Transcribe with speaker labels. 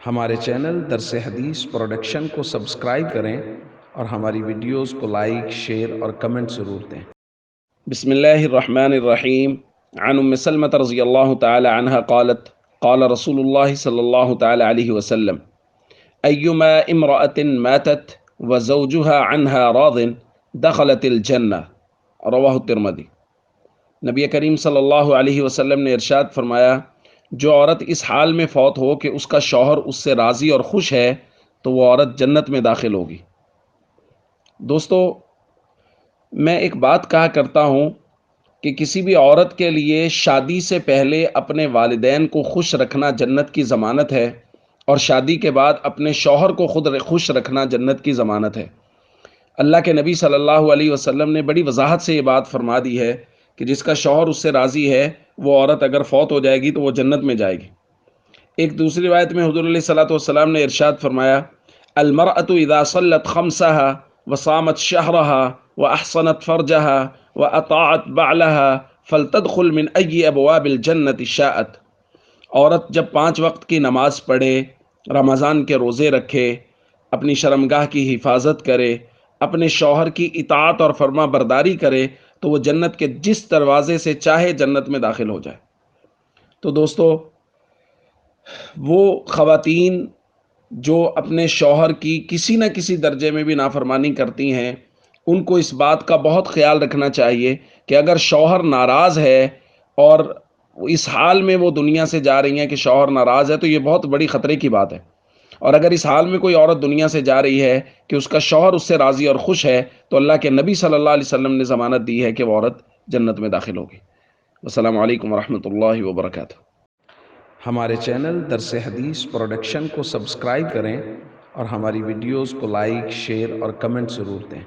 Speaker 1: ہمارے چینل درس حدیث پروڈکشن کو سبسکرائب کریں اور ہماری ویڈیوز کو لائک، شیئر اور کمنٹ ضرور دیں۔ بسم اللہ الرحمن الرحیم۔ عن ام سلمة رضی اللہ تعالی عنہ قالت قال رسول اللہ صلی اللہ تعالی علیہ وسلم ایما امرأة ماتت وزوجها عنها راض دخلت الجنہ، رواہ الترمذی۔ نبی کریم صلی اللہ علیہ وسلم نے ارشاد فرمایا، جو عورت اس حال میں فوت ہو کہ اس کا شوہر اس سے راضی اور خوش ہے تو وہ عورت جنت میں داخل ہوگی۔ دوستو، میں ایک بات کہا کرتا ہوں کہ کسی بھی عورت کے لیے شادی سے پہلے اپنے والدین کو خوش رکھنا جنت کی ضمانت ہے، اور شادی کے بعد اپنے شوہر کو خود خوش رکھنا جنت کی ضمانت ہے۔ اللہ کے نبی صلی اللہ علیہ وسلم نے بڑی وضاحت سے یہ بات فرما دی ہے کہ جس کا شوہر اس سے راضی ہے وہ عورت اگر فوت ہو جائے گی تو وہ جنت میں جائے گی۔ ایک دوسری روایت میں حضور علیہ الصلوۃ والسلام نے ارشاد فرمایا، المرأة اذا صلت خمسها وصامت شهرها واحصنت فرجها واطاعت بعلها فلتدخل من اي ابواب الجنة شاءت۔ عورت جب 5 وقت کی نماز پڑھے، رمضان کے روزے رکھے، اپنی شرمگاہ کی حفاظت کرے، اپنے شوہر کی اطاعت اور فرما برداری کرے تو وہ جنت کے جس دروازے سے چاہے جنت میں داخل ہو جائے۔ تو دوستو، وہ خواتین جو اپنے شوہر کی کسی نہ کسی درجے میں بھی نافرمانی کرتی ہیں، ان کو اس بات کا بہت خیال رکھنا چاہیے کہ اگر شوہر ناراض ہے اور اس حال میں وہ دنیا سے جا رہی ہیں کہ شوہر ناراض ہے، تو یہ بہت بڑی خطرے کی بات ہے۔ اور اگر اس حال میں کوئی عورت دنیا سے جا رہی ہے کہ اس کا شوہر اس سے راضی اور خوش ہے، تو اللہ کے نبی صلی اللہ علیہ وسلم نے ضمانت دی ہے کہ وہ عورت جنت میں داخل ہوگی۔ السلام علیکم ورحمۃ اللہ وبرکاتہ۔ ہمارے چینل درس حدیث پروڈکشن کو سبسکرائب کریں اور ہماری ویڈیوز کو لائک، شیئر اور کمنٹ ضرور دیں۔